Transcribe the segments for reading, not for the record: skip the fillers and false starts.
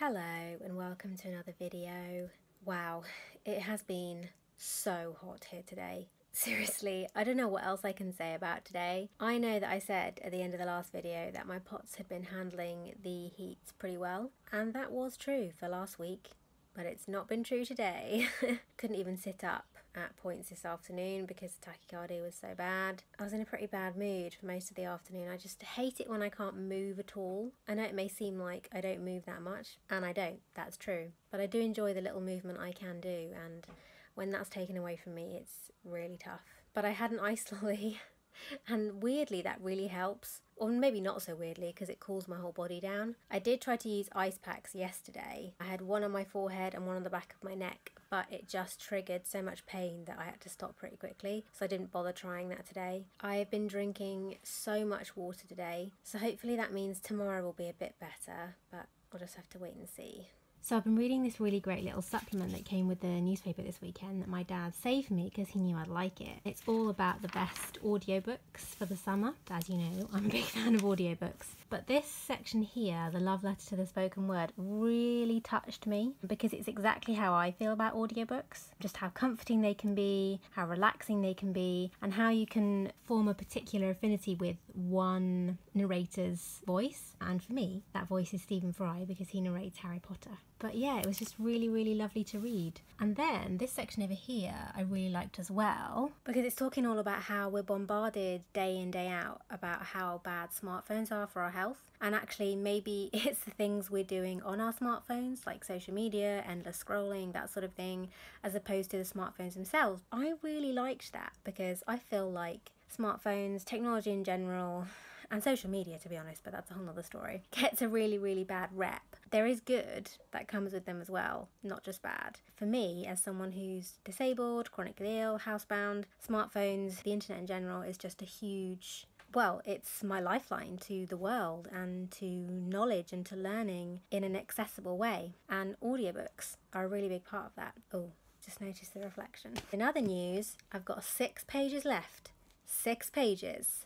Hello and welcome to another video. Wow, it has been so hot here today. Seriously, I don't know what else I can say about today. I know that I said at the end of the last video that my pots had been handling the heats pretty well, and that was true for last week, but it's not been true today. Couldn't even sit up at points this afternoon because the tachycardia was so bad. I was in a pretty bad mood for most of the afternoon. I just hate it when I can't move at all. I know it may seem like I don't move that much, and I don't, that's true. But I do enjoy the little movement I can do, and when that's taken away from me, it's really tough. But I had an ice lolly, and weirdly that really helps. Or maybe not so weirdly, because it cools my whole body down. I did try to use ice packs yesterday. I had one on my forehead and one on the back of my neck, but it just triggered so much pain that I had to stop pretty quickly, so I didn't bother trying that today. I've been drinking so much water today, so hopefully that means tomorrow will be a bit better, but I'll just have to wait and see. So I've been reading this really great little supplement that came with the newspaper this weekend that my dad saved for me because he knew I'd like it. It's all about the best audiobooks for the summer. As you know, I'm a big fan of audiobooks. But this section here, the love letter to the spoken word, really touched me because it's exactly how I feel about audiobooks. Just how comforting they can be, how relaxing they can be, and how you can form a particular affinity with one narrator's voice. And for me, that voice is Stephen Fry because he narrates Harry Potter. But yeah, it was just really lovely to read. And then this section over here I really liked as well because it's talking all about how we're bombarded day in, day out about how bad smartphones are for our health. And actually maybe it's the things we're doing on our smartphones, like social media, endless scrolling, that sort of thing, as opposed to the smartphones themselves. I really liked that because I feel like smartphones, technology in general, and social media, to be honest, but that's a whole other story, gets a really bad rep. There is good that comes with them as well, not just bad. For me, as someone who's disabled, chronically ill, housebound, smartphones, the internet in general is just a huge, well, it's my lifeline to the world and to knowledge and to learning in an accessible way. And audiobooks are a really big part of that. Oh, just noticed the reflection. In other news, I've got 6 pages left. 6 pages.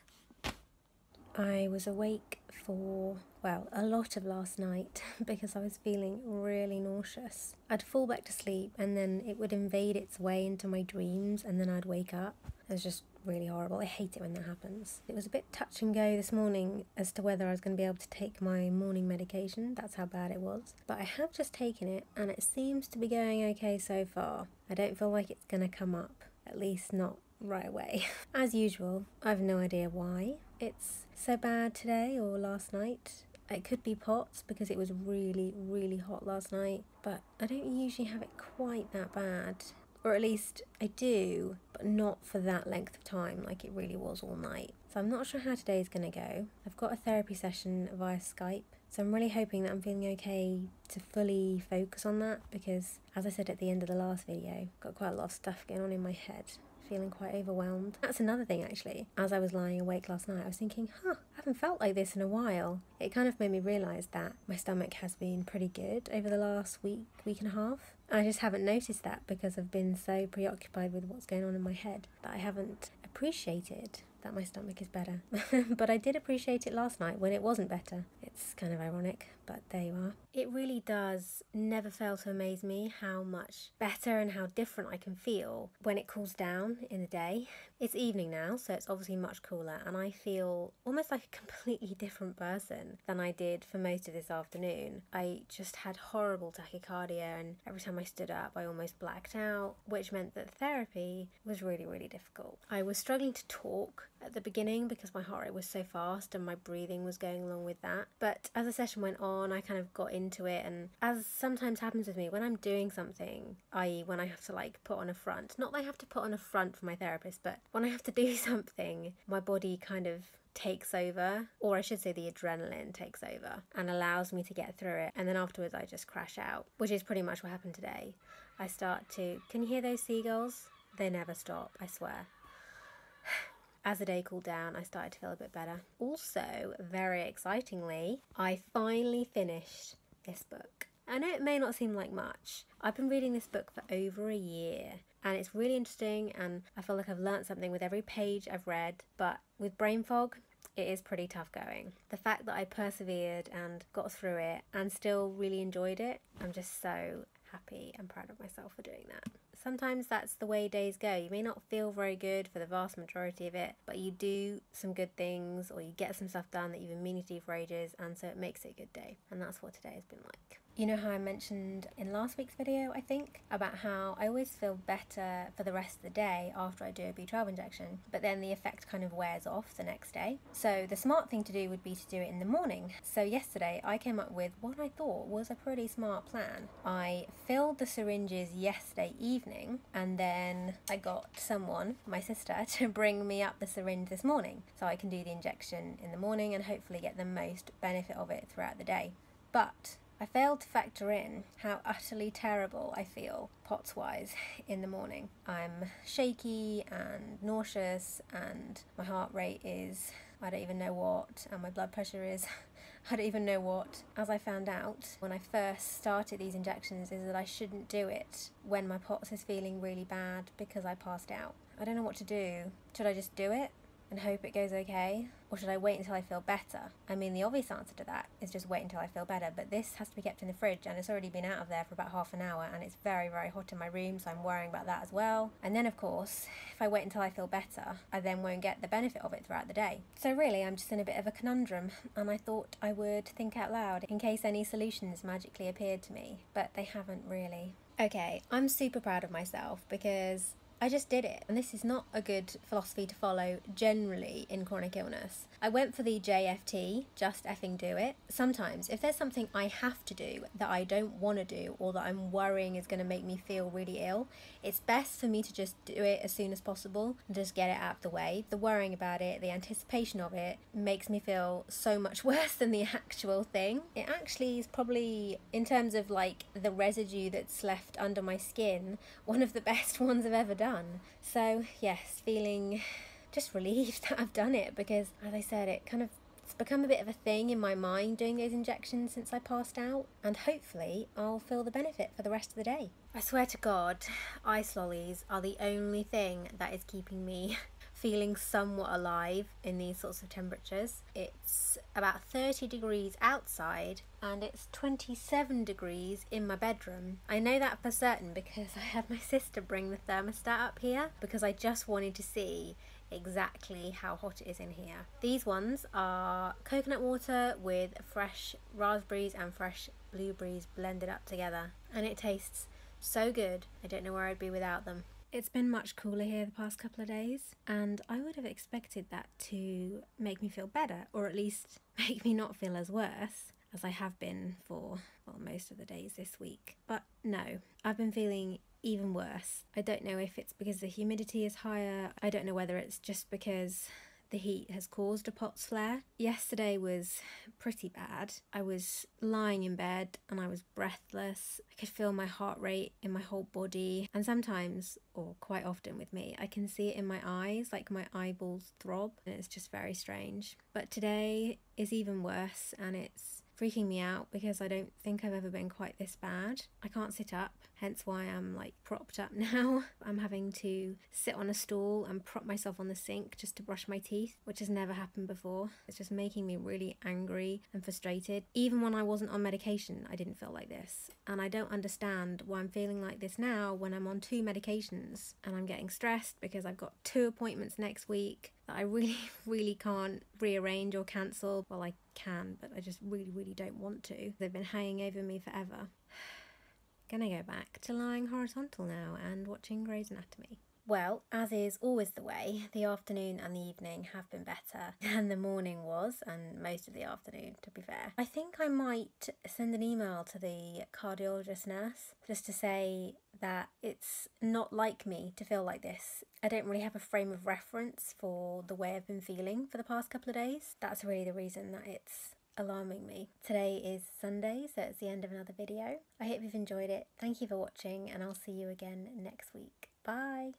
I was awake for, well, a lot of last night because I was feeling really nauseous. I'd fall back to sleep and then it would invade its way into my dreams and then I'd wake up. It was just really horrible. I hate it when that happens. It was a bit touch and go this morning as to whether I was going to be able to take my morning medication. That's how bad it was. But I have just taken it and it seems to be going okay so far. I don't feel like it's going to come up, at least not right away. As usual, I have no idea why it's so bad today or last night. It could be PoTS because it was really hot last night, but I don't usually have it quite that bad. Or at least I do, but not for that length of time like it really was all night. So I'm not sure how today's going to go. I've got a therapy session via Skype, so I'm really hoping that I'm feeling okay to fully focus on that because, as I said at the end of the last video, I've got quite a lot of stuff going on in my head. Feeling quite overwhelmed. That's another thing actually. As I was lying awake last night, I was thinking, I haven't felt like this in a while. It kind of made me realise that my stomach has been pretty good over the last week and a half. I just haven't noticed that because I've been so preoccupied with what's going on in my head that I haven't appreciated that my stomach is better. But I did appreciate it last night when it wasn't better. It's kind of ironic, but there you are. It really does never fail to amaze me how much better and how different I can feel when it cools down in the day. It's evening now, so it's obviously much cooler, and I feel almost like a completely different person than I did for most of this afternoon. I just had horrible tachycardia, and every time I stood up I almost blacked out, which meant that therapy was really difficult. I was struggling to talk at the beginning because my heart rate was so fast and my breathing was going along with that, but as the session went on I kind of got into it, and as sometimes happens with me when I'm doing something, i.e. when I have to like put on a front, not that I have to put on a front for my therapist, but when I have to do something, my body kind of takes over, or I should say the adrenaline takes over and allows me to get through it, and then afterwards I just crash out, which is pretty much what happened today. I start to, can you hear those seagulls? They never stop, I swear. As the day cooled down, I started to feel a bit better. Also, very excitingly, I finally finished this book. I know it may not seem like much. I've been reading this book for over a year and it's really interesting and I feel like I've learnt something with every page I've read, but with brain fog, it is pretty tough going. The fact that I persevered and got through it and still really enjoyed it, I'm just so happy and proud of myself for doing that. Sometimes that's the way days go. You may not feel very good for the vast majority of it, but you do some good things or you get some stuff done that you've been meaning to do for ages, and so it makes it a good day. And that's what today has been like. You know how I mentioned in last week's video, I think, about how I always feel better for the rest of the day after I do a B12 injection, but then the effect kind of wears off the next day. So the smart thing to do would be to do it in the morning. So yesterday I came up with what I thought was a pretty smart plan. I filled the syringes yesterday evening, and then I got someone, my sister, to bring me up the syringe this morning so I can do the injection in the morning and hopefully get the most benefit of it throughout the day. But I failed to factor in how utterly terrible I feel PoTS-wise in the morning. I'm shaky and nauseous, and my heart rate is I don't even know what, and my blood pressure is I don't even know what. As I found out when I first started these injections is that I shouldn't do it when my PoTS is feeling really bad because I passed out. I don't know what to do. Should I just do it and hope it goes okay? Or should I wait until I feel better? I mean, the obvious answer to that is just wait until I feel better, but this has to be kept in the fridge and it's already been out of there for about half an hour and it's very, very hot in my room, so I'm worrying about that as well. And then, of course, if I wait until I feel better, I then won't get the benefit of it throughout the day. So really, I'm just in a bit of a conundrum, and I thought I would think out loud in case any solutions magically appeared to me, but they haven't really. Okay, I'm super proud of myself because I just did it, and this is not a good philosophy to follow generally in chronic illness. I went for the JFT, just effing do it. Sometimes, if there's something I have to do that I don't want to do or that I'm worrying is going to make me feel really ill, it's best for me to just do it as soon as possible and just get it out of the way. The worrying about it, the anticipation of it, makes me feel so much worse than the actual thing. It actually is probably, in terms of like the residue that's left under my skin, one of the best ones I've ever done. So yes, feeling just relieved that I've done it, because as I said, it's become a bit of a thing in my mind doing those injections since I passed out, and hopefully I'll feel the benefit for the rest of the day. I swear to God, ice lollies are the only thing that is keeping me feeling somewhat alive in these sorts of temperatures. It's about 30 degrees outside and it's 27 degrees in my bedroom. I know that for certain because I had my sister bring the thermostat up here because I just wanted to see exactly how hot it is in here. These ones are coconut water with fresh raspberries and fresh blueberries blended up together, and it tastes so good. I don't know where I'd be without them. It's been much cooler here the past couple of days, and I would have expected that to make me feel better, or at least make me not feel as worse as I have been for, well, most of the days this week. But no, I've been feeling even worse. I don't know if it's because the humidity is higher. I don't know whether it's just because the heat has caused a PoTS flare. Yesterday was pretty bad. I was lying in bed and I was breathless. I could feel my heart rate in my whole body, and sometimes, or quite often with me, I can see it in my eyes, like my eyeballs throb, and it's just very strange. But today is even worse, and it's freaking me out because I don't think I've ever been quite this bad. I can't sit up, hence why I'm like propped up now. I'm having to sit on a stool and prop myself on the sink just to brush my teeth, which has never happened before. It's just making me really angry and frustrated. Even when I wasn't on medication, I didn't feel like this. And I don't understand why I'm feeling like this now when I'm on 2 medications, and I'm getting stressed because I've got 2 appointments next week that I really can't rearrange or cancel. Well, I can, but I just really don't want to. They've been hanging over me forever. Gonna go back to lying horizontal now and watching Grey's Anatomy. Well, as is always the way, the afternoon and the evening have been better than the morning was, and most of the afternoon, to be fair. I think I might send an email to the cardiologist nurse just to say that it's not like me to feel like this. I don't really have a frame of reference for the way I've been feeling for the past couple of days. That's really the reason that it's alarming me. Today is Sunday, so it's the end of another video. I hope you've enjoyed it. Thank you for watching, and I'll see you again next week. Bye!